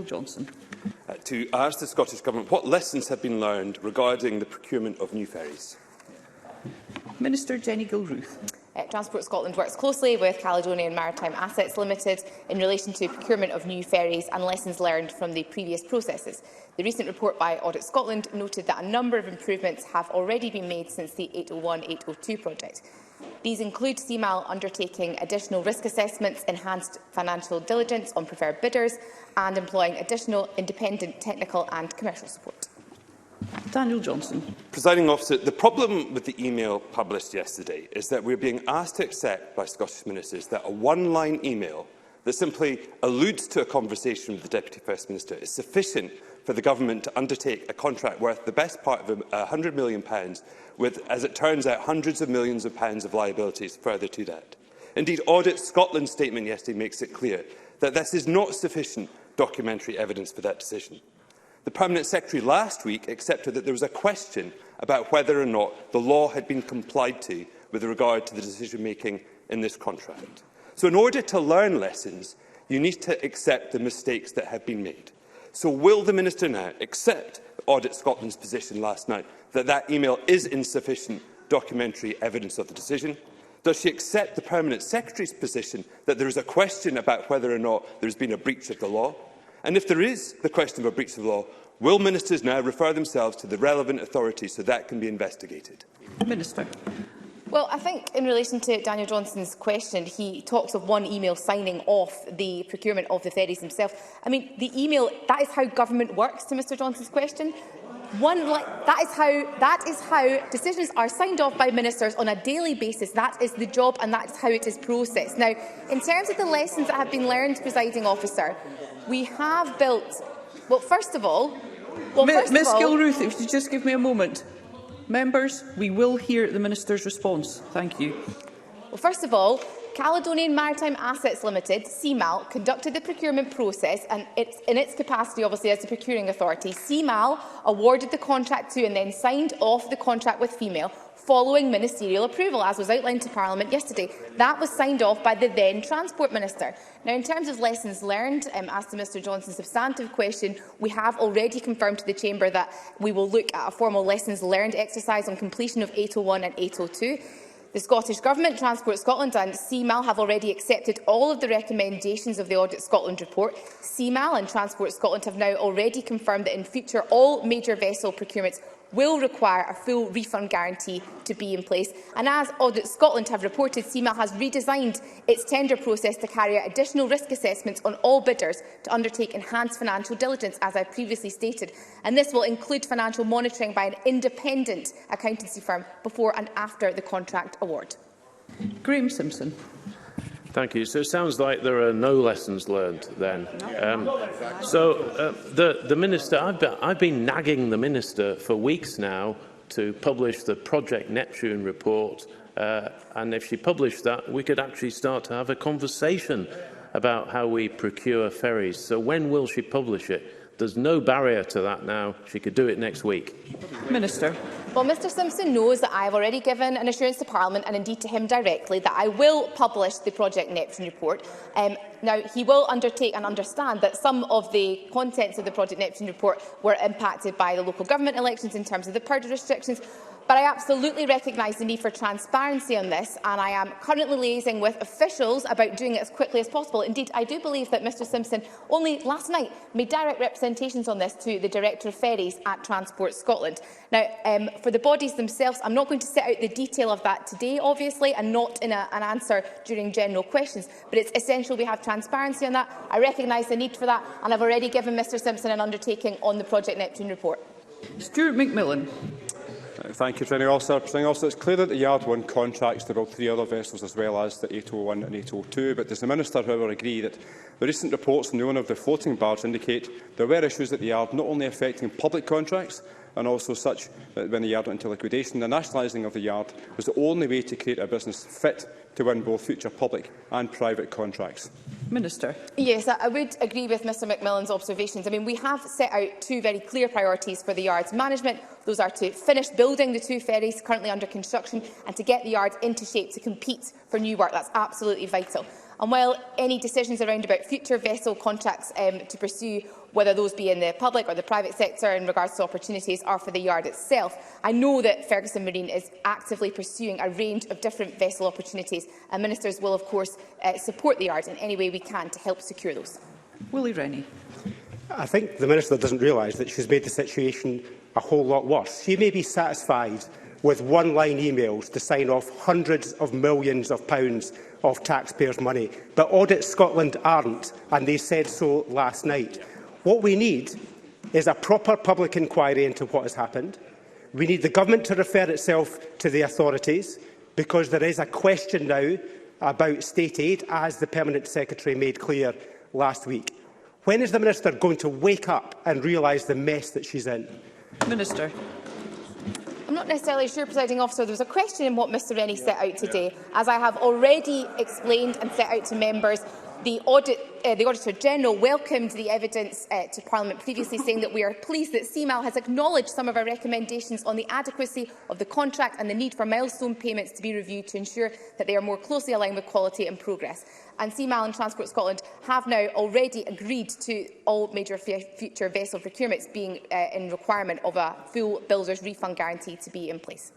Johnson. To ask the Scottish Government what lessons have been learned regarding the procurement of new ferries. Minister Jenny Gilruth. Transport Scotland works closely with Caledonian Maritime Assets Limited in relation to procurement of new ferries and lessons learned from the previous processes. The recent report by Audit Scotland noted that a number of improvements have already been made since the 801-802 project. These include CMAL undertaking additional risk assessments, enhanced financial diligence on preferred bidders and employing additional independent technical and commercial support. Daniel Johnson. Presiding Officer, the problem with the email published yesterday is that we're being asked to accept by Scottish ministers that a one-line email that simply alludes to a conversation with the Deputy First Minister is sufficient for the Government to undertake a contract worth the best part of £100 million with, as it turns out, hundreds of millions of pounds of liabilities further to that. Indeed, Audit Scotland's statement yesterday makes it clear that this is not sufficient documentary evidence for that decision. The Permanent Secretary last week accepted that there was a question about whether or not the law had been complied to with regard to the decision-making in this contract. So in order to learn lessons, you need to accept the mistakes that have been made. So will the Minister now accept Audit Scotland's position last night that that email is insufficient documentary evidence of the decision? Does she accept the Permanent Secretary's position that there is a question about whether or not there has been a breach of the law? And if there is the question of a breach of the law, will ministers now refer themselves to the relevant authorities so that can be investigated? Minister. Well, I think in relation to Daniel Johnson's question, he talks of one email signing off the procurement of the ferries himself. I mean, the email, that is how government works, to Mr Johnson's question. That is how decisions are signed off by ministers on a daily basis. That is the job and that is how it is processed. Now, in terms of the lessons that have been learned, Presiding Officer, we have built... Well, first of all... Ms Gilruth, if you just give me a moment. Members, we will hear the Minister's response. Thank you. Well, first of all, Caledonian Maritime Assets Limited, CMAL, conducted the procurement process and in its capacity, obviously, as the procuring authority. CMAL awarded the contract to and then signed off the contract with FEMAIL following ministerial approval, as was outlined to Parliament yesterday. That was signed off by the then Transport Minister. Now, in terms of lessons learned, as to Mr Johnson's substantive question, we have already confirmed to the Chamber that we will look at a formal lessons learned exercise on completion of 801 and 802. The Scottish Government, Transport Scotland and CMAL have already accepted all of the recommendations of the Audit Scotland report. CMAL and Transport Scotland have now already confirmed that in future all major vessel procurements will require a full refund guarantee to be in place. And as Audit Scotland have reported, CMAL has redesigned its tender process to carry out additional risk assessments on all bidders to undertake enhanced financial diligence, as I previously stated. And this will include financial monitoring by an independent accountancy firm before and after the contract award. Graham Simpson. Thank you. So it sounds like there are no lessons learned then. The Minister, I've been nagging the Minister for weeks now to publish the Project Neptune report, and if she published that, we could actually start to have a conversation about how we procure ferries. So when will she publish it? There's no barrier to that now. She could do it next week. Minister. Well, Mr Simpson knows that I have already given an assurance to Parliament, and indeed to him directly, that I will publish the Project Neptune report. Now, he will undertake and understand that some of the contents of the Project Neptune report were impacted by the local government elections in terms of the purge restrictions. But I absolutely recognise the need for transparency on this, and I am currently liaising with officials about doing it as quickly as possible. Indeed, I do believe that Mr Simpson only last night made direct representations on this to the Director of Ferries at Transport Scotland. Now, for the bodies themselves, I'm not going to set out the detail of that today, obviously, and not in an answer during general questions, but it's essential we have transparency on that. I recognise the need for that, and I've already given Mr Simpson an undertaking on the Project Neptune report. Stuart McMillan. Thank you, Jenny Gilruth. It's clear that the Yard won contracts to build 3 other vessels as well as the 801 and 802, but does the Minister, however, agree that the recent reports from the owner of the floating barge indicate there were issues at the Yard not only affecting public contracts and also such that when the Yard went into liquidation, the nationalising of the Yard was the only way to create a business fit to win both future public and private contracts? Minister. Yes, I would agree with Mr McMillan's observations. I mean, we have set out 2 very clear priorities for the Yard's management. Those are to finish building the 2 ferries currently under construction and to get the Yard into shape to compete for new work. That's absolutely vital. And while any decisions around about future vessel contracts to pursue whether those be in the public or the private sector in regards to opportunities or for the yard itself. I know that Ferguson Marine is actively pursuing a range of different vessel opportunities, and ministers will, of course, support the yard in any way we can to help secure those. Willie Rennie. I think the Minister doesn't realise that she's made the situation a whole lot worse. She may be satisfied with one-line emails to sign off hundreds of millions of pounds of taxpayers' money, but Audit Scotland aren't, and they said so last night. What we need is a proper public inquiry into what has happened. We need the Government to refer itself to the authorities, because there is a question now about state aid, as the Permanent Secretary made clear last week. When is the Minister going to wake up and realise the mess that she's in? Minister. I'm not necessarily sure, Presiding Officer. There was a question in what Mr Rennie set out today. As I have already explained and set out to members, the Auditor-General welcomed the evidence to Parliament previously, saying that we are pleased that CMAL has acknowledged some of our recommendations on the adequacy of the contract and the need for milestone payments to be reviewed to ensure that they are more closely aligned with quality and progress. And CMAL and Transport Scotland have now already agreed to all major future vessel procurements being in requirement of a full builder's refund guarantee to be in place.